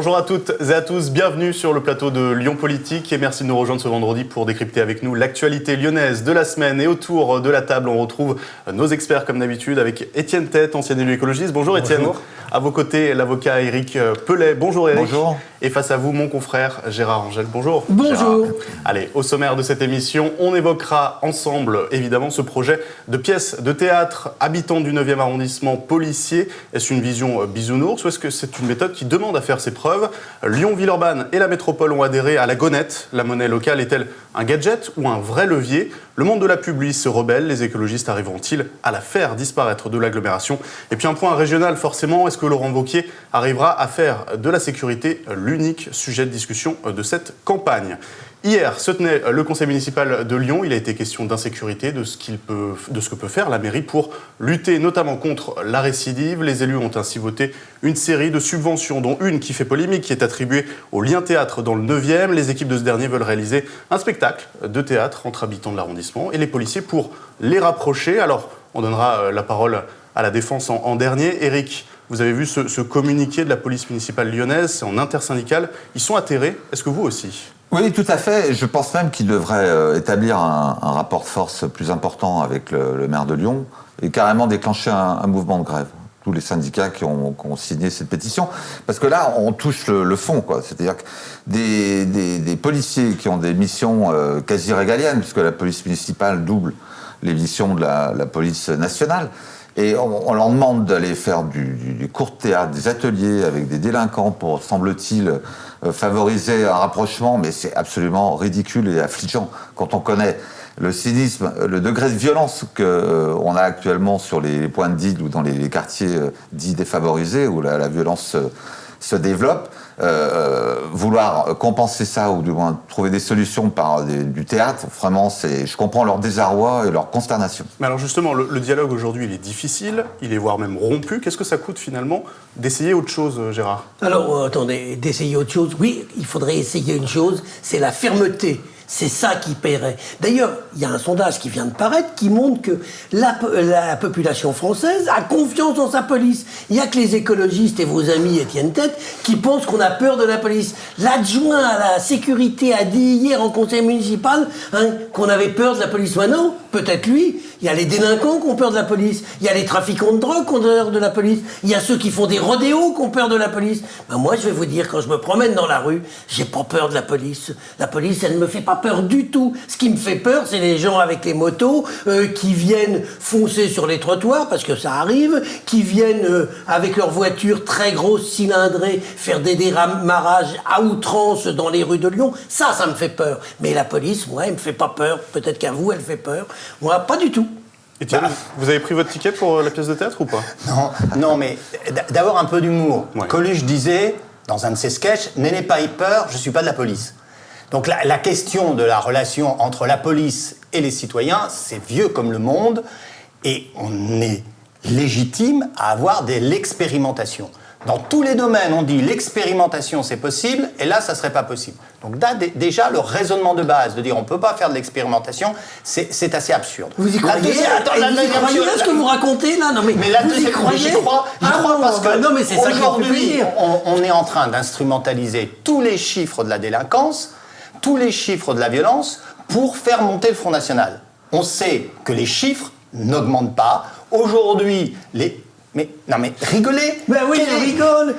Bonjour à toutes et à tous, bienvenue sur le plateau de Lyon Politique et merci de nous rejoindre ce vendredi pour décrypter avec nous l'actualité lyonnaise de la semaine. Et autour de la table, on retrouve nos experts comme d'habitude avec Étienne Tête, ancien élu écologiste. Bonjour Étienne. À vos côtés, l'avocat Éric Pellet. Bonjour Éric. Bonjour. Et face à vous, mon confrère Gérard Angel. Bonjour. Bonjour. Gérard. Allez, au sommaire de cette émission, on évoquera ensemble, évidemment, ce projet de pièce de théâtre habitant du 9e arrondissement policier. Est-ce une vision bisounours ou est-ce que c'est une méthode qui demande à faire ses preuves ? Lyon, Villeurbanne et la métropole ont adhéré à la gonette. La monnaie locale est-elle un gadget ou un vrai levier ? Le monde de la publi se rebelle. Les écologistes arriveront-ils à la faire disparaître de l'agglomération ? Et puis un point régional, forcément, est-ce que Laurent Wauquiez arrivera à faire de la sécurité l'unique sujet de discussion de cette campagne ? Hier se tenait le conseil municipal de Lyon. Il a été question d'insécurité, de ce que peut faire la mairie pour lutter notamment contre la récidive. Les élus ont ainsi voté une série de subventions, dont une qui fait polémique, qui est attribuée au Lien Théâtre dans le 9e. Les équipes de ce dernier veulent réaliser un spectacle de théâtre entre habitants de l'arrondissement et les policiers pour les rapprocher. Alors, on donnera la parole à la défense en dernier. Éric, vous avez vu ce communiqué de la police municipale lyonnaise, c'est en intersyndical. Ils sont atterrés. Est-ce que vous aussi ? Oui, tout à fait. Je pense même qu'il devrait établir un rapport de force plus important avec le maire de Lyon et carrément déclencher un mouvement de grève. Tous les syndicats qui ont signé cette pétition. Parce que là, on touche le fond, quoi. C'est-à-dire que des policiers qui ont des missions quasi régaliennes, puisque la police municipale double les missions de la police nationale, et on leur demande d'aller faire du court théâtre, des ateliers avec des délinquants pour, semble-t-il, favoriser un rapprochement, mais c'est absolument ridicule et affligeant quand on connaît le cynisme, le degré de violence qu'on a actuellement sur les points de deal ou dans les quartiers dits défavorisés où la violence se développe. Vouloir compenser ça ou du moins trouver des solutions par du théâtre, vraiment, je comprends leur désarroi et leur consternation. Mais alors justement, le dialogue aujourd'hui, il est difficile, il est voire même rompu. Qu'est-ce que ça coûte finalement d'essayer autre chose, Gérard ? Alors, attendez, d'essayer autre chose, oui, il faudrait essayer une chose, c'est la fermeté. C'est ça qui paierait. D'ailleurs, il y a un sondage qui vient de paraître qui montre que la population française a confiance en sa police. Il n'y a que les écologistes et vos amis Étienne Tête qui pensent qu'on a peur de la police. L'adjoint à la sécurité a dit hier en conseil municipal qu'on avait peur de la police. Maintenant, peut-être lui, il y a les délinquants qui ont peur de la police. Il y a les trafiquants de drogue qui ont peur de la police. Il y a ceux qui font des rodéos qui ont peur de la police. Ben moi, je vais vous dire, quand je me promène dans la rue, j'ai pas peur de la police. La police, elle ne me fait pas peur du tout. Ce qui me fait peur, c'est les gens avec les motos qui viennent foncer sur les trottoirs, parce que ça arrive, qui viennent avec leur voiture très grosse, cylindrée, faire des démarrages à outrance dans les rues de Lyon. Ça me fait peur. Mais la police, moi, elle me fait pas peur. Peut-être qu'à vous, elle fait peur. Moi, pas du tout. Étienne, vous avez pris votre ticket pour la pièce de théâtre ou pas ? Non, mais d'abord un peu d'humour. Ouais. Coluche disait, dans un de ses sketchs, « N'ayez pas peur, je suis pas de la police ». Donc la question de la relation entre la police et les citoyens, c'est vieux comme le monde, et on est légitime à avoir de l'expérimentation. Dans tous les domaines, on dit l'expérimentation c'est possible, et là ça serait pas possible. Donc déjà le raisonnement de base de dire on peut pas faire de l'expérimentation, c'est assez absurde. Vous y croyez ? Vous y croyez ce que vous racontez là ? Non mais là, vous y croyez ? j'y crois parce que non mais c'est ça aujourd'hui on est en train d'instrumentaliser tous les chiffres de la délinquance, tous les chiffres de la violence pour faire monter le Front National. On sait que les chiffres n'augmentent pas. Aujourd'hui, Mais rigolez. Ben oui, je rigole.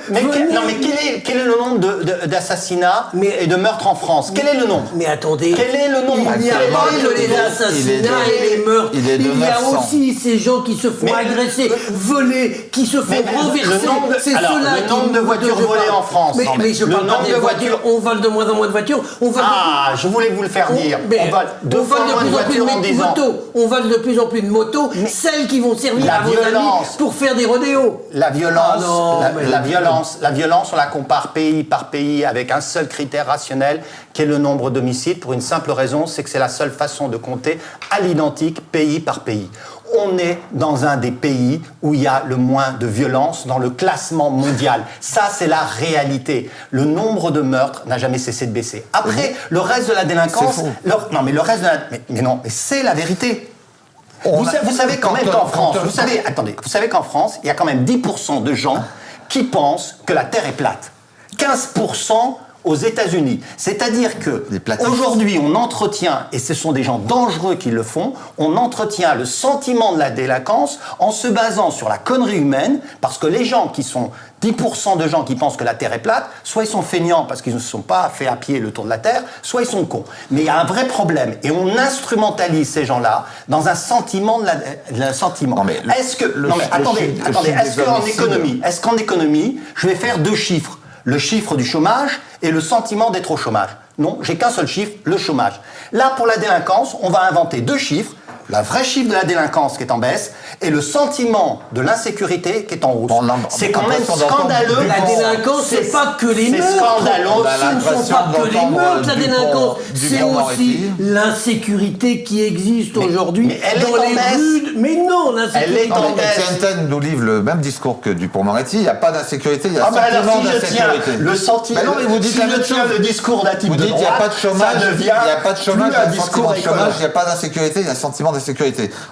Quel est le nombre d'assassinats et de meurtres en France ? Quel est le nombre ? Mais attendez. Quel est le nombre ? Il n'y a pas que les assassinats et les meurtres. Il y a aussi ces gens qui se font agresser, voler, qui se font renverser. C'est cela le nombre de voitures volées en France. Mais je parle pas des voitures. On vole de moins en moins de voitures. Je voulais vous le faire dire. On vole de plus en plus de voitures en 10 ans. On vole de plus en plus de motos, celles qui vont servir à vos amis pour faire des rodéos. La violence, la violence, on la compare pays par pays avec un seul critère rationnel qui est le nombre d'homicides pour une simple raison, c'est que c'est la seule façon de compter à l'identique pays par pays. On est dans un des pays où il y a le moins de violence dans le classement mondial. Ça, c'est la réalité. Le nombre de meurtres n'a jamais cessé de baisser. Après, le reste de la délinquance... Mais c'est la vérité. Vous savez quand même qu'en France, vous savez qu'en France, il y a quand même 10% de gens qui pensent que la Terre est plate. 15% aux États-Unis. C'est-à-dire que aujourd'hui, on entretient, et ce sont des gens dangereux qui le font, on entretient le sentiment de la délinquance en se basant sur la connerie humaine, parce que les gens qui sont 10% de gens qui pensent que la Terre est plate, soit ils sont feignants parce qu'ils ne se sont pas fait à pied le tour de la Terre, soit ils sont cons. Mais il y a un vrai problème, et on instrumentalise ces gens-là dans un sentiment de la sentiment. Non, mais est-ce qu'en économie, je vais faire deux chiffres? Le chiffre du chômage et le sentiment d'être au chômage. Non, j'ai qu'un seul chiffre, le chômage. Là, pour la délinquance, on va inventer deux chiffres. Le vrai chiffre de la délinquance qui est en baisse et le sentiment de l'insécurité qui est en hausse. C'est quand même scandaleux. La délinquance, c'est pas que les meurtres. C'est scandaleux. Ce ne sont pas que les meurtres, la délinquance. C'est aussi l'insécurité qui existe aujourd'hui dans les rues. Mais non, l'insécurité. CNN nous livre le même discours que Dupond-Moretti. Il n'y a pas d'insécurité, il y a sentiment d'insécurité. Le sentiment. Non, mais vous dites le discours d'un type de droite. Il n'y a pas de chômage, il n'y a pas de chômage, il n'y a pas d'insécurité, il y a un sentiment d'insécurité.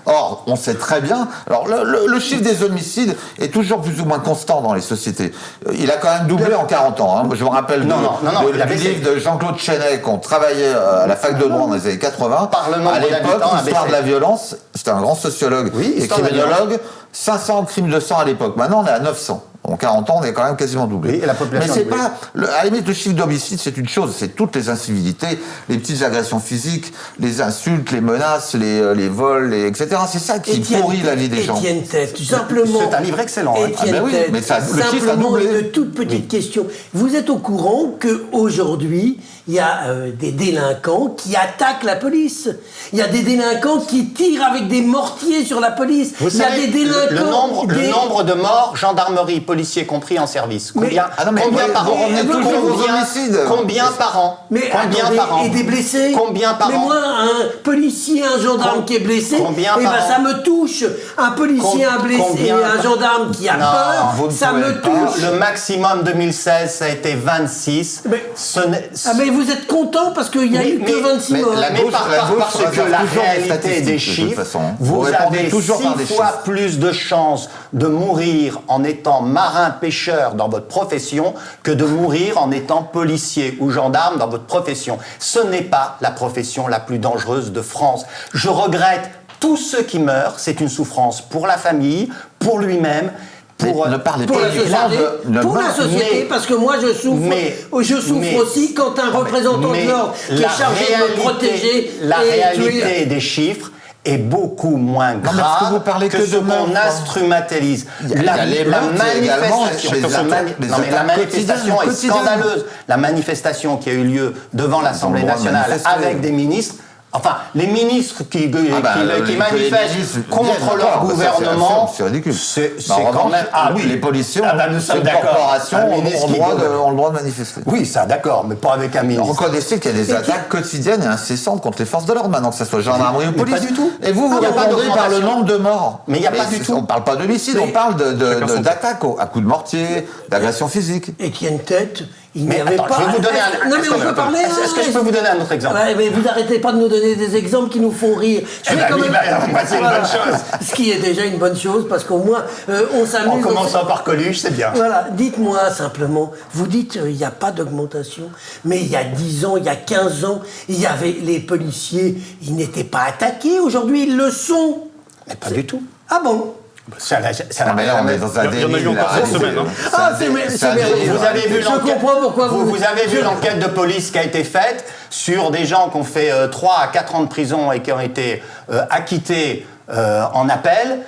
Or, on sait très bien. Alors, le chiffre des homicides est toujours plus ou moins constant dans les sociétés. Il a quand même doublé en 40 ans. Hein. Je me rappelle du livre de Jean-Claude Chenet, qu'on travaillait à la fac de droit dans les années 80. À l'époque, l'histoire de la violence, c'était un grand sociologue et criminologue. 500 crimes de sang à l'époque. Maintenant, on est à 900. En 40 ans, on est quand même quasiment doublé. Oui, et la population mais c'est pas... à la limite, le chiffre d'homicide, c'est une chose. C'est toutes les incivilités, les petites agressions physiques, les insultes, les menaces, les vols, etc. C'est ça qui pourrit la vie des gens. Étienne Tête, simplement... C'est un livre excellent. Étienne Tête, le chiffre a doublé. Une toute petite question. Vous êtes au courant qu'aujourd'hui, il y a des délinquants qui attaquent la police. Il y a des délinquants qui tirent avec des mortiers sur la police. Il y a des délinquants... Le nombre de morts, gendarmerie, policiers compris en service. Combien par an? Combien par an? Et des blessés? Combien par an? Mais moi, un policier, un gendarme qui est blessé, ça me touche. Un policier, un blessé, un gendarme qui a peur, ça me touche. Le maximum 2016, ça a été 26. Mais vous êtes content parce qu'il n'y a eu que 26 morts. Parce que la réalité des chiffres, vous avez 6 fois plus de chances de mourir en étant marin-pêcheur dans votre profession que de mourir en étant policier ou gendarme dans votre profession. Ce n'est pas la profession la plus dangereuse de France. Je regrette tous ceux qui meurent. C'est une souffrance pour la famille, pour lui-même. Ne parlez pas pour la société, parce que moi je souffre aussi quand un représentant de l'ordre qui est chargé de me protéger. La réalité des chiffres est beaucoup moins grave que ce qu'on instrumentalise. La manifestation est scandaleuse. La manifestation qui a eu lieu devant l'Assemblée nationale avec des ministres. Enfin, les ministres qui manifestent contre leur gouvernement, c'est ridicule. C'est quand même... les policiers nous sommes corporations ont le droit de manifester. Oui, ça, d'accord, mais pas avec un ministre. Reconnaissez qu'il y a des attaques quotidiennes et incessantes contre les forces de l'ordre maintenant, que ce soit gendarmerie ou police. Pas du tout. Et vous répondez par le nombre de morts. Mais il n'y a pas du tout. On ne parle pas d'homicide, on parle d'attaques à coups de mortier, d'agression physique. Étienne Tête... Je vais vous donner un... Non, mais on peut parler... Est-ce que je peux vous donner un autre exemple? Mais vous n'arrêtez pas de nous donner des exemples qui nous font rire. C'est une bonne chose. Ce qui est déjà une bonne chose, parce qu'au moins, on s'amuse... En commençant par Coluche, c'est bien. Voilà, dites-moi simplement, vous dites il n'y a pas d'augmentation, mais il y a 10 ans, il y a 15 ans, il y avait les policiers, ils n'étaient pas attaqués, aujourd'hui ils le sont. Mais pas du tout. Ah bon? Mais là, on est dans un délit. Il y en a eu encore cette semaine. Vous avez vu l'enquête de police qui a été faite sur des gens qui ont fait 3 à 4 ans de prison et qui ont été acquittés en appel.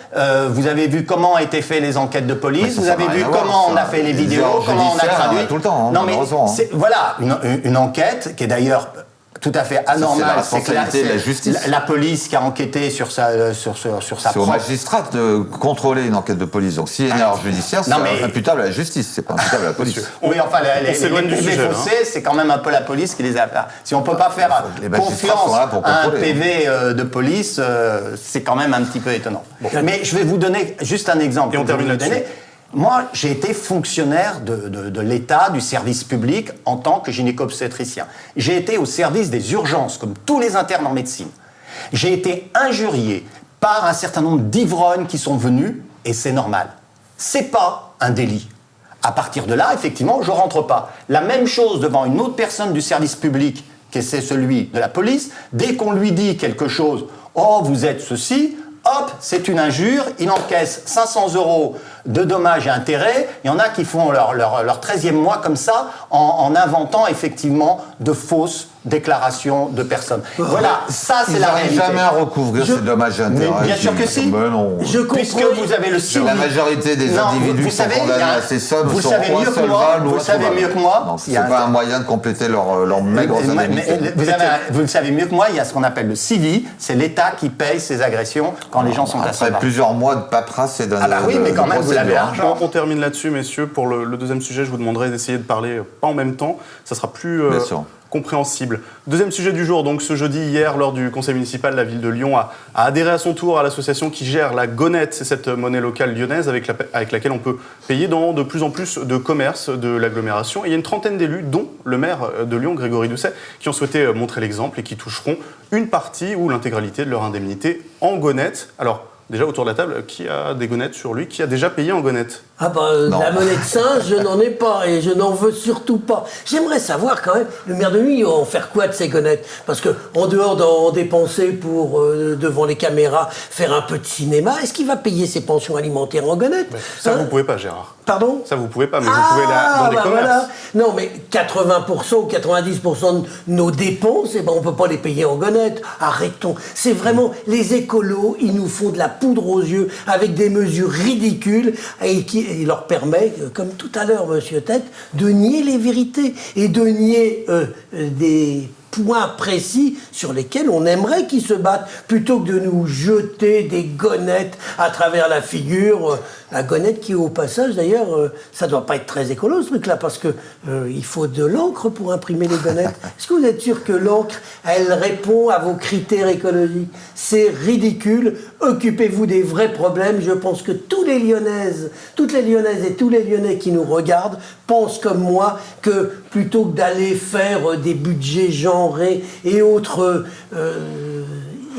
Vous avez vu comment ont été faites les enquêtes de police. Vous avez vu comment on a fait les vidéos, comment on a traduit. Tout le temps, non, mais voilà, une enquête qui est d'ailleurs tout à fait anormal, c'est que la justice. La police qui a enquêté sur sa C'est au magistrat de contrôler une enquête de police. Donc, s'il y a une erreur judiciaire, c'est imputable à la justice, c'est pas imputable à la police. Oui, enfin, les faussés, c'est quand même un peu la police qui les a. Si on peut pas faire confiance à un PV de police, c'est quand même un petit peu étonnant. Mais je vais vous donner juste un exemple. Et on termine là-dessus. Moi, j'ai été fonctionnaire de l'État, du service public, en tant que gynéco-obstétricien. J'ai été au service des urgences, comme tous les internes en médecine. J'ai été injurié par un certain nombre d'ivrognes qui sont venus, et c'est normal. C'est pas un délit. À partir de là, effectivement, je rentre pas. La même chose devant une autre personne du service public, que c'est celui de la police, dès qu'on lui dit quelque chose, « Oh, vous êtes ceci », hop, c'est une injure, il encaisse 500 € de dommages et intérêts. Il y en a qui font leur 13e mois comme ça, en inventant effectivement de fausses déclarations de personnes. Voilà, ça c'est la réalité. Ils n'arrivent jamais à recouvrir ces dommages et intérêts. Mais bien sûr que si. Je comprends. Puisque vous avez le CIVI. La majorité des individus qui sont condamnés à ces sommes vous sont savez soit mieux que moi, solvables ou vous savez mieux que moi. Non, c'est pas un moyen de compléter leurs maigres indemnités. Vous le savez mieux que moi, il y a ce qu'on appelle le CIVI, c'est l'État qui paye ses agressions quand les gens sont Après insolvables. plusieurs mois de paperasse et d'un oui, mais quand même, vous l'avez l'argent. On termine là-dessus, messieurs. Pour le deuxième sujet, je vous demanderai d'essayer de parler pas en même temps. Ça sera plus compréhensible. Deuxième sujet du jour, donc ce jeudi, hier, lors du conseil municipal, la ville de Lyon a adhéré à son tour à l'association qui gère la Gonette. C'est cette monnaie locale lyonnaise avec laquelle on peut payer dans de plus en plus de commerces de l'agglomération. Et il y a une trentaine d'élus, dont le maire de Lyon, Grégory Doucet, qui ont souhaité montrer l'exemple et qui toucheront une partie ou l'intégralité de leur indemnité en Gonette. Alors, déjà, autour de la table, qui a des gonettes sur lui? Qui a déjà payé en gonette? Ah la monnaie de singe, je n'en ai pas et je n'en veux surtout pas. J'aimerais savoir quand même, le maire de Lyon, il va en faire quoi de ces gonettes? Parce que en dehors d'en dépenser pour, devant les caméras, faire un peu de cinéma, est-ce qu'il va payer ses pensions alimentaires en gonettes? Ça, vous pouvez pas, Gérard. Pardon? Ça, vous pouvez pas, mais vous pouvez dans des commerces. Voilà. Non, mais 80% ou 90% de nos dépenses, on peut pas les payer en gonettes. Arrêtons. C'est vraiment, les écolos, ils nous font de la poudre aux yeux avec des mesures ridicules et qui leur permet, comme tout à l'heure, Monsieur Tête, de nier les vérités et de nier des points précis sur lesquels on aimerait qu'ils se battent, plutôt que de nous jeter des gonettes à travers la figure. La gonette qui, au passage, d'ailleurs, ça doit pas être très écolo, ce truc-là, parce que il faut de l'encre pour imprimer les gonettes. Est-ce que vous êtes sûr que l'encre, elle répond à vos critères écologiques? C'est ridicule. Occupez-vous des vrais problèmes. Je pense que toutes les Lyonnaises et tous les Lyonnais qui nous regardent pensent comme moi que plutôt que d'aller faire des budgets genrés et autres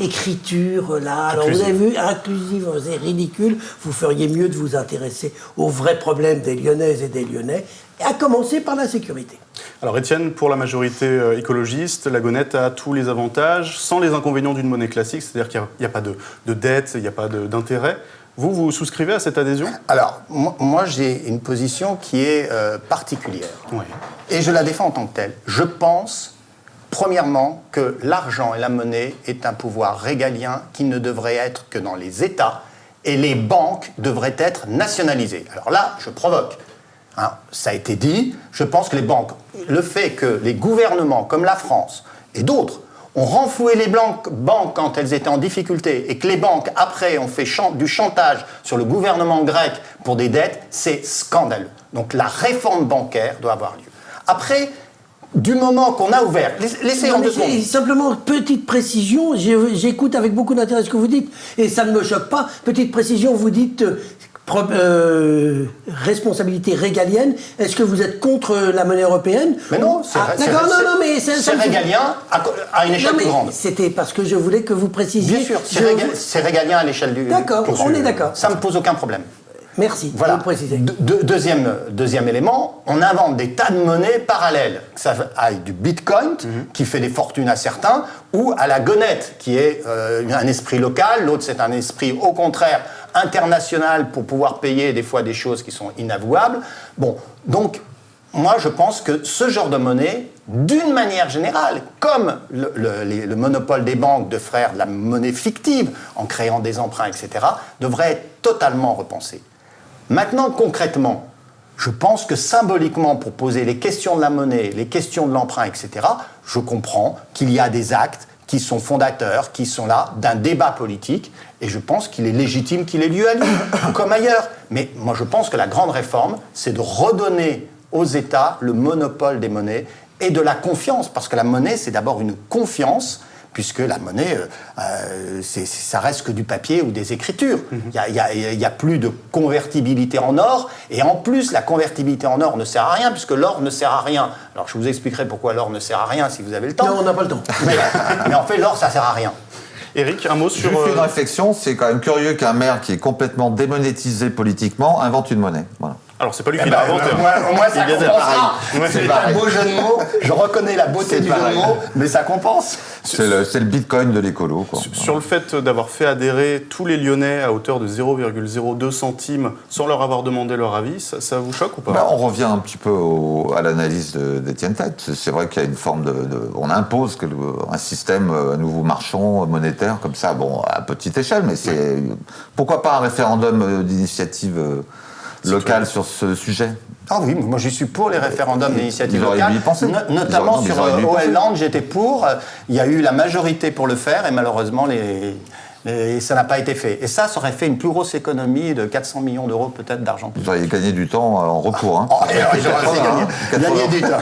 écriture, là, alors vous avez vu, inclusive, c'est ridicule, vous feriez mieux de vous intéresser aux vrais problèmes des Lyonnaises et des Lyonnais, à commencer par la sécurité. Alors Étienne, pour la majorité écologiste, la gonette a tous les avantages, sans les inconvénients d'une monnaie classique, c'est-à-dire qu'il n'y a pas de dette, il n'y a pas d'intérêt. Vous souscrivez à cette adhésion? Alors, moi j'ai une position qui est particulière. Oui. Et je la défends en tant que telle. Je pense, premièrement, que l'argent et la monnaie est un pouvoir régalien qui ne devrait être que dans les États, et les banques devraient être nationalisées. Alors là, je provoque. Ça a été dit, je pense que les banques, le fait que les gouvernements comme la France et d'autres ont renfloué les banques quand elles étaient en difficulté et que les banques, après, ont fait du chantage sur le gouvernement grec pour des dettes, c'est scandaleux. Donc la réforme bancaire doit avoir lieu. Après, du moment qu'on a ouvert... Laissez en 2 secondes. Simplement, petite précision, j'écoute avec beaucoup d'intérêt ce que vous dites, et ça ne me choque pas. Petite précision, vous dites... responsabilité régalienne. Est-ce que vous êtes contre la monnaie européenne? Mais non, c'est régalien à une échelle plus grande. C'était parce que je voulais que vous précisiez. Bien sûr, c'est régalien à l'échelle du... D'accord, on est d'accord. Ça ne me pose aucun problème. Merci, voilà. de le préciser. Deuxième élément, on invente des tas de monnaies parallèles. Que ça aille du bitcoin, qui fait des fortunes à certains, ou à la gonette, qui est un esprit local. L'autre, c'est un esprit, au contraire, international, pour pouvoir payer des fois des choses qui sont inavouables. Bon, donc, moi, je pense que ce genre de monnaie, d'une manière générale, comme le monopole des banques de faire de la monnaie fictive, en créant des emprunts, etc., devrait être totalement repensé. Maintenant, concrètement, je pense que symboliquement, pour poser les questions de la monnaie, les questions de l'emprunt, etc., je comprends qu'il y a des actes qui sont fondateurs, qui sont là, d'un débat politique, et je pense qu'il est légitime qu'il ait lieu à Lyon, comme ailleurs. Mais moi, je pense que la grande réforme, c'est de redonner aux États le monopole des monnaies et de la confiance, parce que la monnaie, c'est d'abord une confiance, puisque la monnaie, ça reste que du papier ou des écritures. Il n'y a plus de convertibilité en or, et en plus, la convertibilité en or ne sert à rien, puisque l'or ne sert à rien. Alors, je vous expliquerai pourquoi l'or ne sert à rien, si vous avez le temps. Non, on n'a pas le temps. Mais en fait, l'or, ça ne sert à rien. Éric, un mot sur... Juste une réflexion, c'est quand même curieux qu'un maire qui est complètement démonétisé politiquement invente une monnaie. Voilà. Alors, c'est pas lui qui l'a inventé. Au moins, ça compensera. C'est pareil. un beau jeu de mots. Je reconnais la beauté C'est du jeu pareil. de mots, mais ça compense. C'est le bitcoin de l'écolo, quoi. Sur le fait d'avoir fait adhérer tous les Lyonnais à hauteur de 0,02 centimes sans leur avoir demandé leur avis, ça vous choque ou pas? On revient un petit peu à l'analyse d'Étienne Tête. C'est vrai qu'il y a une forme on impose un système à nouveau marchand, monétaire, comme ça, à petite échelle, mais pourquoi pas un référendum d'initiative locale sur ce sujet? Ah oui, moi je suis pour les référendums d'initiative Ils auraient locale. dû y penser. Notamment Ils sur auraient dû y penser. OL-Land, j'étais pour. Il y a eu la majorité pour le faire et malheureusement ça n'a pas été fait. Et ça aurait fait une plus grosse économie de 400 millions d'euros peut-être d'argent. Vous auriez gagné du temps en recours. Hein. J'aurais aussi gagné du temps.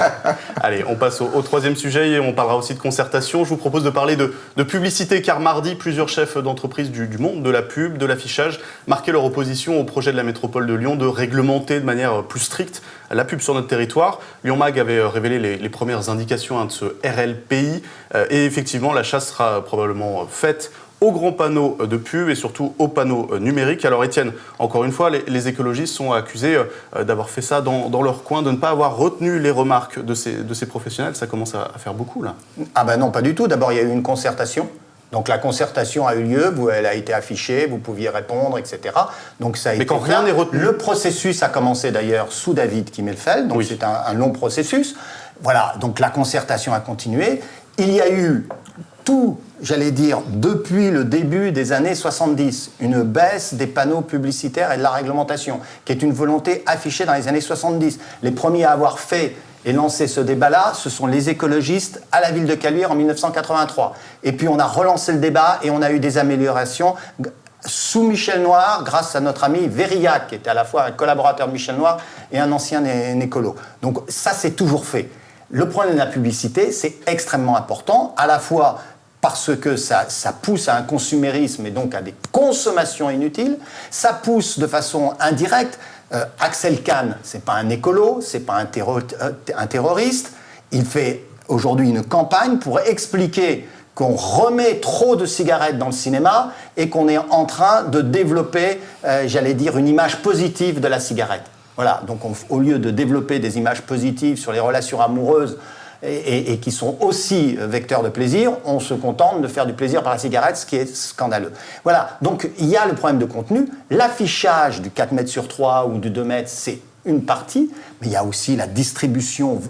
Allez, on passe au troisième sujet et on parlera aussi de concertation. Je vous propose de parler de publicité car mardi, plusieurs chefs d'entreprise du monde de la pub, de l'affichage, marquaient leur opposition au projet de la métropole de Lyon de réglementer de manière plus stricte la pub sur notre territoire. Lyon Mag avait révélé les premières indications de ce RLPI et effectivement la chasse sera probablement faite aux grands panneaux de pub et surtout aux panneaux numériques. Alors Étienne, encore une fois, les écologistes sont accusés d'avoir fait ça dans leur coin, de ne pas avoir retenu les remarques de ces professionnels. Ça commence à faire beaucoup là. Ah ben non, pas du tout. D'abord, il y a eu une concertation. Donc la concertation a eu lieu, elle a été affichée, vous pouviez répondre, etc. Donc ça a été quand rien n'est retenu. Le processus a commencé d'ailleurs sous David Kimmelfeld, donc c'est un long processus. Voilà, donc la concertation a continué. Il y a eu tout, j'allais dire, depuis le début des années 70, une baisse des panneaux publicitaires et de la réglementation, qui est une volonté affichée dans les années 70. Les premiers à avoir fait et lancé ce débat-là, ce sont les écologistes à la ville de Caluire en 1983. Et puis on a relancé le débat et on a eu des améliorations sous Michel Noir, grâce à notre ami Verillac, qui était à la fois un collaborateur de Michel Noir et un ancien écolo. Donc ça, c'est toujours fait. Le problème de la publicité, c'est extrêmement important, à la fois parce que ça pousse à un consumérisme et donc à des consommations inutiles, ça pousse de façon indirecte. Axel Kahn, c'est pas un écolo, c'est pas un terroriste, il fait aujourd'hui une campagne pour expliquer qu'on remet trop de cigarettes dans le cinéma et qu'on est en train de développer, j'allais dire, une image positive de la cigarette. Voilà, donc au lieu de développer des images positives sur les relations amoureuses et qui sont aussi vecteurs de plaisir, on se contente de faire du plaisir par la cigarette, ce qui est scandaleux. Voilà, donc il y a le problème de contenu. L'affichage du 4 mètres sur 3 ou du 2 mètres, c'est une partie, mais il y a aussi la distribution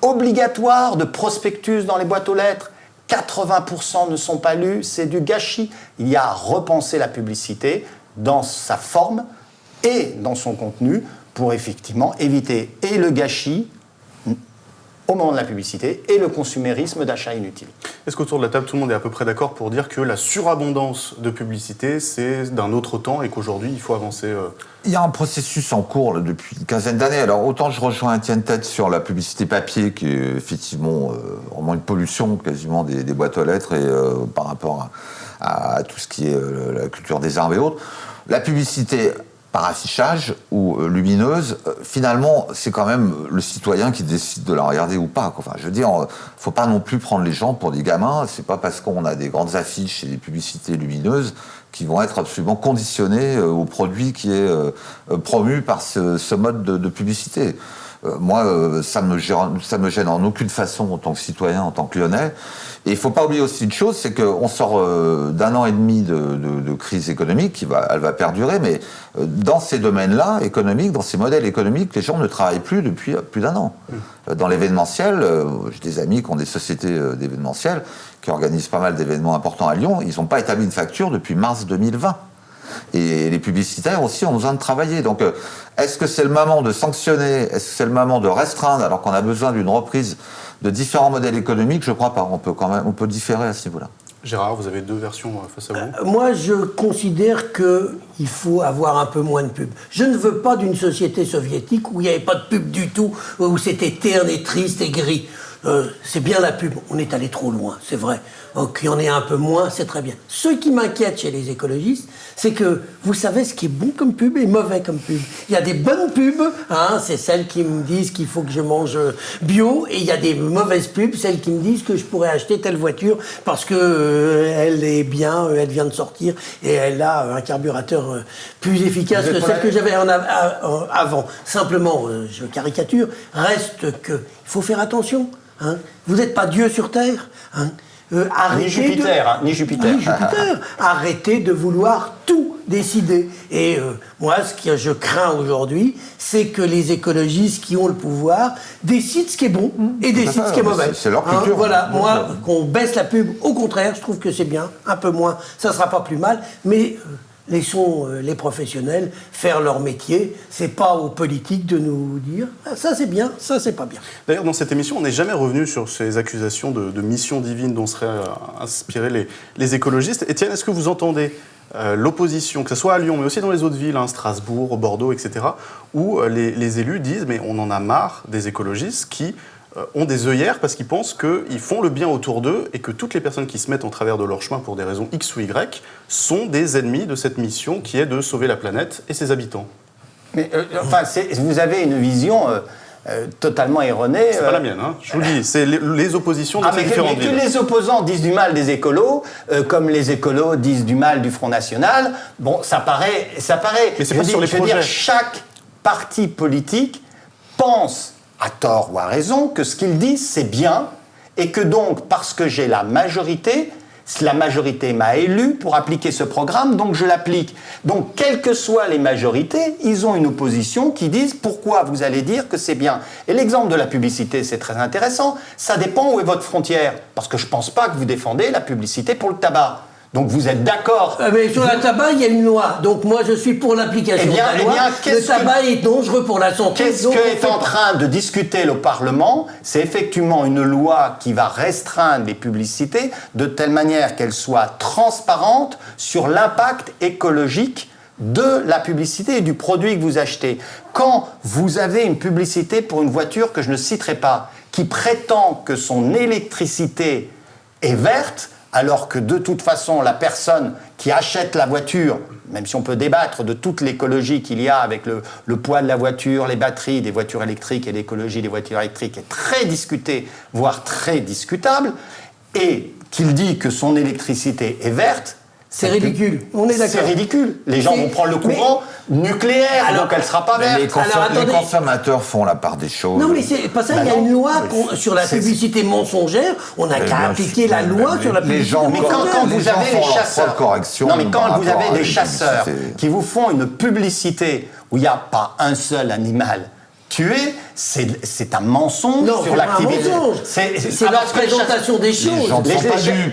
obligatoire de prospectus dans les boîtes aux lettres. 80% ne sont pas lus, c'est du gâchis. Il y a à repenser la publicité dans sa forme et dans son contenu pour effectivement éviter et le gâchis au moment de la publicité et le consumérisme d'achat inutile. Est-ce qu'autour de la table, tout le monde est à peu près d'accord pour dire que la surabondance de publicité, c'est d'un autre temps et qu'aujourd'hui, il faut avancer Il y a un processus en cours là, depuis une quinzaine d'années. Alors, autant je rejoins Étienne Tête sur la publicité papier, qui est effectivement vraiment une pollution quasiment des boîtes aux lettres et par rapport à tout ce qui est la culture des arbres et autres. La publicité par affichage ou lumineuse, finalement, c'est quand même le citoyen qui décide de la regarder ou pas. Enfin, je veux dire, faut pas non plus prendre les gens pour des gamins. C'est pas parce qu'on a des grandes affiches et des publicités lumineuses qui vont être absolument conditionnés au produit qui est promu par ce mode de publicité. Moi, ça me gêne en aucune façon en tant que citoyen, en tant que Lyonnais. Et il ne faut pas oublier aussi une chose, c'est qu'on sort d'un an et demi de crise économique, elle va perdurer, mais dans ces domaines-là, économiques, dans ces modèles économiques, les gens ne travaillent plus depuis plus d'un an. Dans l'événementiel, j'ai des amis qui ont des sociétés d'événementiel, qui organisent pas mal d'événements importants à Lyon, ils n'ont pas établi une facture depuis mars 2020. Et les publicitaires aussi ont besoin de travailler. Donc, est-ce que c'est le moment de sanctionner? Est-ce que c'est le moment de restreindre alors qu'on a besoin d'une reprise de différents modèles économiques? Je ne crois pas. On peut différer à ce niveau-là. Gérard, vous avez deux versions face à vous. Moi, je considère qu'il faut avoir un peu moins de pub. Je ne veux pas d'une société soviétique où il n'y avait pas de pub du tout, où c'était terne et triste et gris. c'est bien la pub, on est allé trop loin, c'est vrai. Qu'il y en ait un peu moins, c'est très bien. Ce qui m'inquiète chez les écologistes, c'est que vous savez ce qui est bon comme pub et mauvais comme pub. Il y a des bonnes pubs, c'est celles qui me disent qu'il faut que je mange bio, et il y a des mauvaises pubs, celles qui me disent que je pourrais acheter telle voiture parce que elle est bien, elle vient de sortir et elle a un carburateur plus efficace que celle que j'avais avant. Simplement, je caricature, reste que il faut faire attention. Vous n'êtes pas Dieu sur Terre. Ni Jupiter. Ni Jupiter. Arrêtez de vouloir tout décider. Et moi, ce que je crains aujourd'hui, c'est que les écologistes qui ont le pouvoir décident ce qui est bon et décident ce qui est mauvais. C'est leur culture. Voilà, moi, qu'on baisse la pub, au contraire, je trouve que c'est bien, un peu moins, ça ne sera pas plus mal, mais... laissons les professionnels faire leur métier. C'est pas aux politiques de nous dire ça c'est bien, ça c'est pas bien. D'ailleurs, dans cette émission, on n'est jamais revenu sur ces accusations de mission divine dont seraient inspirés les écologistes. Étienne, est-ce que vous entendez l'opposition, que ce soit à Lyon, mais aussi dans les autres villes, Strasbourg, Bordeaux, etc., où les élus disent « mais on en a marre des écologistes qui ont des œillères parce qu'ils pensent qu'ils font le bien autour d'eux et que toutes les personnes qui se mettent en travers de leur chemin pour des raisons X ou Y sont des ennemis de cette mission qui est de sauver la planète et ses habitants. » Mais vous avez une vision totalement erronée. C'est pas la mienne, je vous le dis, c'est les oppositions dans ces différentes villes. Que les opposants disent du mal des écolos, comme les écolos disent du mal du Front National, bon, ça paraît. Mais c'est pas sur les projets. Chaque parti politique pense, à tort ou à raison, que ce qu'ils disent, c'est bien, et que donc, parce que j'ai la majorité m'a élu pour appliquer ce programme, donc je l'applique. Donc, quelles que soient les majorités, ils ont une opposition qui disent pourquoi vous allez dire que c'est bien. Et l'exemple de la publicité, c'est très intéressant. Ça dépend où est votre frontière. Parce que je ne pense pas que vous défendez la publicité pour le tabac. Donc vous êtes d'accord. Mais sur le tabac, il y a une loi. Donc moi, je suis pour l'application de la loi. Le tabac est dangereux pour la santé. Qu'est-ce qu'est en train de discuter le Parlement? C'est effectivement une loi qui va restreindre les publicités de telle manière qu'elles soient transparentes sur l'impact écologique de la publicité et du produit que vous achetez. Quand vous avez une publicité pour une voiture que je ne citerai pas, qui prétend que son électricité est verte, alors que de toute façon, la personne qui achète la voiture, même si on peut débattre de toute l'écologie qu'il y a avec le poids de la voiture, les batteries des voitures électriques et l'écologie des voitures électriques est très discutée, voire très discutable, et qu'il dit que son électricité est verte, c'est ridicule, on est d'accord. C'est ridicule. Les gens vont prendre le courant nucléaire, donc elle ne sera pas verte. Les consommateurs font la part des choses. Non, mais c'est pas ça. Il y a une loi sur la publicité mensongère. On n'a qu'à appliquer la loi sur la publicité mensongère. Mais quand vous avez des chasseurs... Non, mais quand vous avez des chasseurs qui vous font une publicité où il n'y a pas un seul animal tué, c'est un mensonge sur l'activité. C'est la présentation des choses.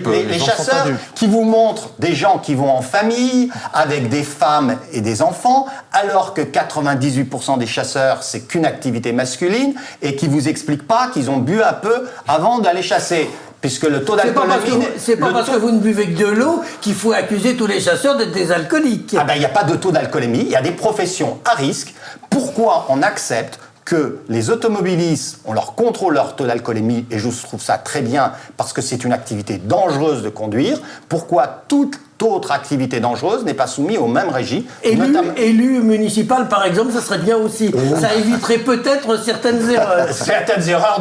Les chasseurs qui vous montrent des gens qui vont en famille, avec des femmes et des enfants, alors que 98% des chasseurs, c'est qu'une activité masculine, et qui vous expliquent pas qu'ils ont bu un peu avant d'aller chasser. Puisque le taux d'alcoolémie... C'est pas parce que vous ne buvez que de l'eau qu'il faut accuser tous les chasseurs d'être des alcooliques. Ah ben, il n'y a pas de taux d'alcoolémie, il y a des professions à risque. Pourquoi on accepte que les automobilistes, on leur contrôle leur taux d'alcoolémie, et je trouve ça très bien, parce que c'est une activité dangereuse de conduire, pourquoi toute autre activité dangereuse n'est pas soumise au même régime? Élu municipal, par exemple, ça serait bien aussi. Ça éviterait peut-être certaines erreurs. Certaines erreurs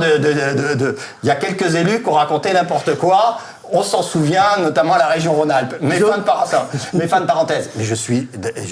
Il y a quelques élus qui ont raconté n'importe quoi. On s'en souvient, notamment à la région Rhône-Alpes. Mais fin de parenthèse. Mais je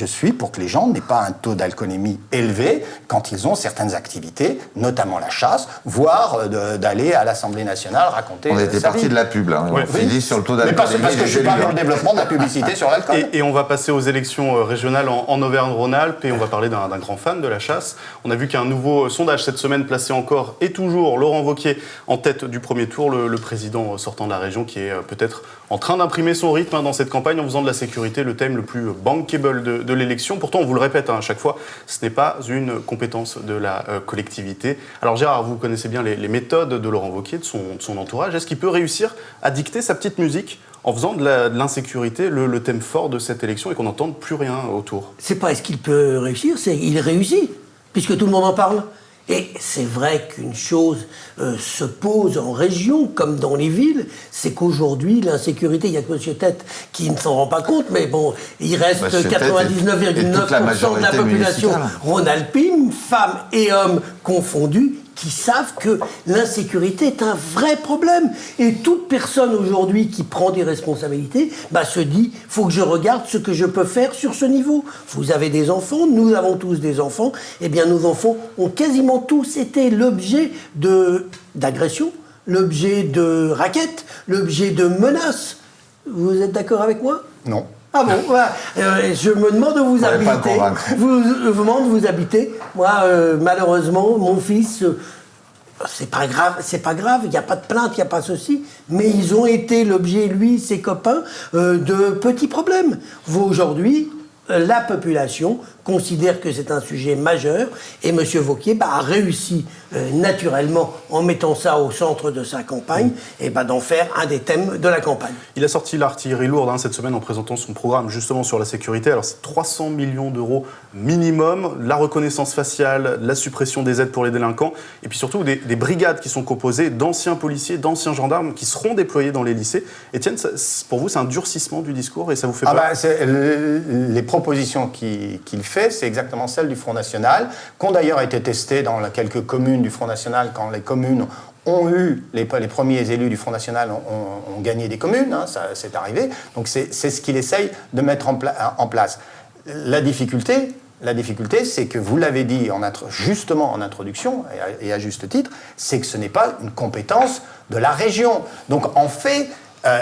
suis pour que les gens n'aient pas un taux d'alcoolémie élevé quand ils ont certaines activités, notamment la chasse, voire d'aller à l'Assemblée nationale raconter. On était parti de la pub, là. On finit sur le taux d'alcoolémie. Mais parce que je suis pas dans le développement de la publicité sur l'alcool. Et on va passer aux élections régionales en Auvergne-Rhône-Alpes et on va parler d'un grand fan de la chasse. On a vu qu'un nouveau sondage cette semaine plaçait encore et toujours Laurent Wauquiez en tête du premier tour, le président sortant de la région qui est peut-être en train d'imprimer son rythme dans cette campagne en faisant de la sécurité le thème le plus bankable de l'élection. Pourtant, on vous le répète à chaque fois, ce n'est pas une compétence de la collectivité. Alors Gérard, vous connaissez bien les méthodes de Laurent Wauquiez, de son entourage. Est-ce qu'il peut réussir à dicter sa petite musique en faisant de l'insécurité le thème fort de cette élection et qu'on n'entende plus rien autour? C'est pas est-ce qu'il peut réussir, c'est il réussit, puisque tout le monde en parle. Et c'est vrai qu'une chose se pose en région, comme dans les villes, c'est qu'aujourd'hui, l'insécurité, il n'y a que M. Tête qui ne s'en rend pas compte, mais bon, il reste 99,9% de la population rhône-alpine, femmes et hommes confondus, qui savent que l'insécurité est un vrai problème. Et toute personne aujourd'hui qui prend des responsabilités se dit « faut que je regarde ce que je peux faire sur ce niveau ». Vous avez des enfants, nous avons tous des enfants. Eh bien, nos enfants ont quasiment tous été l'objet d'agressions, l'objet de raquettes, l'objet de menaces. Vous êtes d'accord avec moi ? Non. Ah bon, voilà. Je me demande où vous habitez. Je vous demande où vous habitez. Moi, malheureusement, mon fils, c'est pas grave, il n'y a pas de plainte, il n'y a pas ceci, mais ils ont été l'objet, lui, ses copains, de petits problèmes. Vous, aujourd'hui, la population considère que c'est un sujet majeur et M. Wauquiez a réussi naturellement, en mettant ça au centre de sa campagne, d'en faire un des thèmes de la campagne. Il a sorti l'artillerie lourde cette semaine en présentant son programme justement sur la sécurité. Alors c'est 300 millions d'euros minimum, la reconnaissance faciale, la suppression des aides pour les délinquants et puis surtout des brigades qui sont composées d'anciens policiers, d'anciens gendarmes qui seront déployés dans les lycées. Étienne, pour vous c'est un durcissement du discours et ça vous fait peur ? Les propositions qu'il fait, c'est exactement celles du Front National, qui ont d'ailleurs été testées dans quelques communes du Front National, quand les communes ont eu, les premiers élus du Front National ont gagné des communes, ça c'est arrivé, donc c'est ce qu'il essaye de mettre en place. La difficulté, c'est que vous l'avez dit justement en introduction, et à juste titre, c'est que ce n'est pas une compétence de la région. Donc en fait,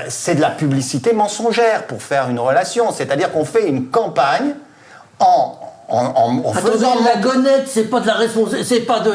c'est de la publicité mensongère pour faire une relation, c'est-à-dire qu'on fait une campagne en faisant... La Gonette, c'est pas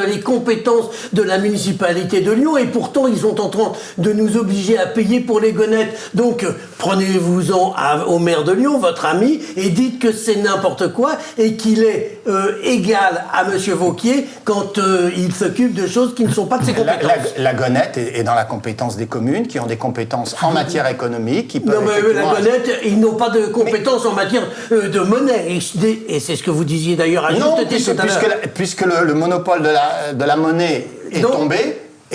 les compétences de la municipalité de Lyon, et pourtant ils sont en train de nous obliger à payer pour les Gonettes. Donc prenez-vous-en au maire de Lyon, votre ami, et dites que c'est n'importe quoi et qu'il est égal à M. Wauquiez quand il s'occupe de choses qui ne sont pas de ses compétences. La Gonette est dans la compétence des communes qui ont des compétences en matière économique. Qui peuvent non, mais la Gonette, ils n'ont pas de compétences en matière de monnaie. Et c'est ce que vous disiez d'ailleurs à juste titre tout à l'heure. Puisque le monopole de la monnaie est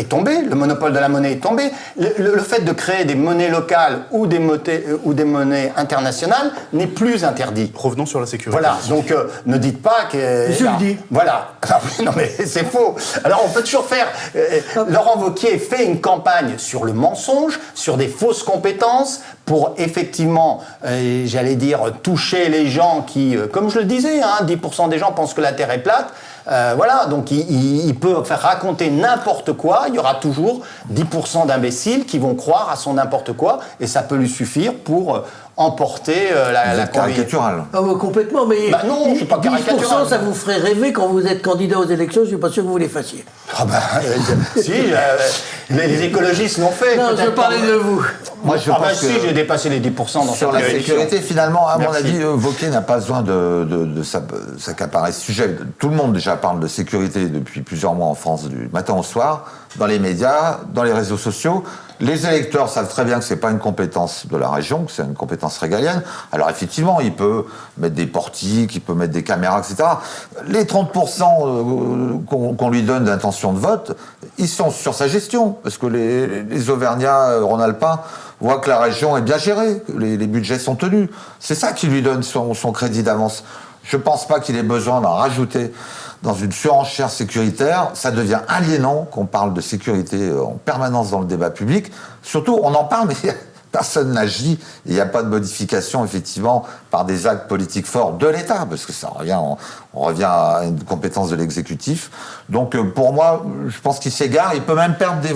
tombé, le monopole de la monnaie est tombé. Le fait de créer des monnaies locales ou des monnaies internationales n'est plus interdit. Revenons sur la sécurité. Voilà, donc ne dites pas que... Je le dis. Voilà. Non mais c'est faux. Alors on peut toujours faire... Laurent Wauquiez fait une campagne sur le mensonge, sur des fausses compétences, pour effectivement, j'allais dire, toucher les gens qui, comme je le disais, 10% des gens pensent que la Terre est plate. Voilà, donc il peut faire raconter n'importe quoi, il y aura toujours 10% d'imbéciles qui vont croire à son n'importe quoi, et ça peut lui suffire pour emporter la caricatural. Ah ouais, complètement, mais non, c'est pas 10%, caricatural. Ça vous ferait rêver quand vous êtes candidat aux élections, je suis pas sûr que vous les fassiez. Si, les écologistes l'ont fait. Non, je parlais de vous. Moi, je pense que j'ai dépassé les 10% dans sur cette la sécurité, finalement, à mon avis, Wauquiez n'a pas besoin de s'accaparer ce sujet. Tout le monde déjà parle de sécurité depuis plusieurs mois en France, du matin au soir, dans les médias, dans les réseaux sociaux. Les électeurs savent très bien que c'est pas une compétence de la région, que c'est une compétence régalienne. Alors effectivement, il peut mettre des portiques, il peut mettre des caméras, etc. Les 30% qu'on lui donne d'intention de vote, ils sont sur sa gestion, parce que les Auvergnats rhône-alpins voient que la région est bien gérée, que les budgets sont tenus. C'est ça qui lui donne son crédit d'avance. Je pense pas qu'il ait besoin d'en rajouter dans une surenchère sécuritaire. Ça devient aliénant qu'on parle de sécurité en permanence dans le débat public. Surtout, on en parle, mais personne n'agit. Il n'y a pas de modification, effectivement, par des actes politiques forts de l'État, parce que on revient à une compétence de l'exécutif. Donc, pour moi, je pense qu'il s'égare. Il peut même perdre des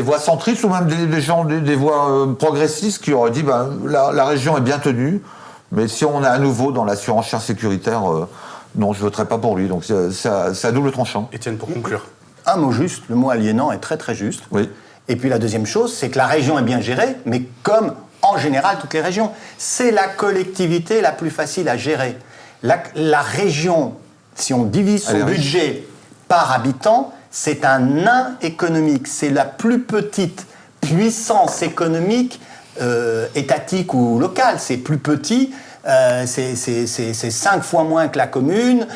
voix centristes ou même des voix progressistes qui auraient dit la région est bien tenue, mais si on est à nouveau dans la surenchère sécuritaire, non, je ne voterai pas pour lui. Donc c'est à double tranchant. Étienne, pour conclure. Un mot juste, le mot aliénant est très très juste. Oui. Et puis la deuxième chose, c'est que la région est bien gérée, mais comme en général toutes les régions, c'est la collectivité la plus facile à gérer. La région, si on divise son budget par habitant, c'est un nain économique. C'est la plus petite puissance économique étatique ou locale. C'est plus petit. c'est 5 fois moins que la commune,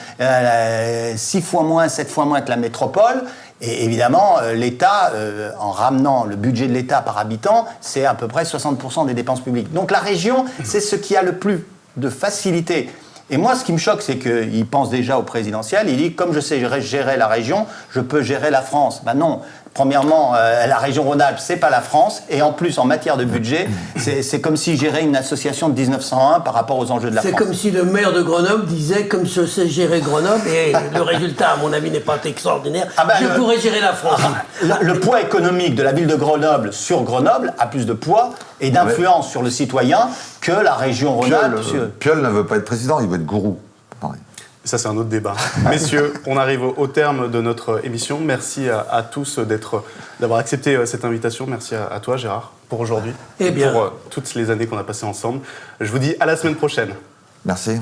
6 fois moins, 7 fois moins que la métropole. Et évidemment, l'État, en ramenant le budget de l'État par habitant, c'est à peu près 60% des dépenses publiques. Donc la région, c'est ce qui a le plus de facilité. Et moi, ce qui me choque, c'est qu'il pense déjà au présidentiel. Il dit, comme je sais gérer la région, je peux gérer la France. Ben non. Premièrement, la région Rhône-Alpes, c'est pas la France. Et en plus, en matière de budget, c'est comme si gérer une association de 1901 par rapport aux enjeux de la France. C'est comme si le maire de Grenoble disait, comme je sais gérer Grenoble, et le résultat, à mon avis, n'est pas extraordinaire, je pourrais gérer la France. Le poids économique de la ville de Grenoble sur Grenoble a plus de poids et d'influence sur le citoyen que la région Rhône-Alpes. Piolle ne veut pas être président, il veut être gourou. Pareil. Ça, c'est un autre débat. Messieurs, on arrive au terme de notre émission. Merci à tous d'avoir accepté cette invitation. Merci à toi, Gérard, pour aujourd'hui. Et pour toutes les années qu'on a passées ensemble. Je vous dis à la semaine prochaine. Merci.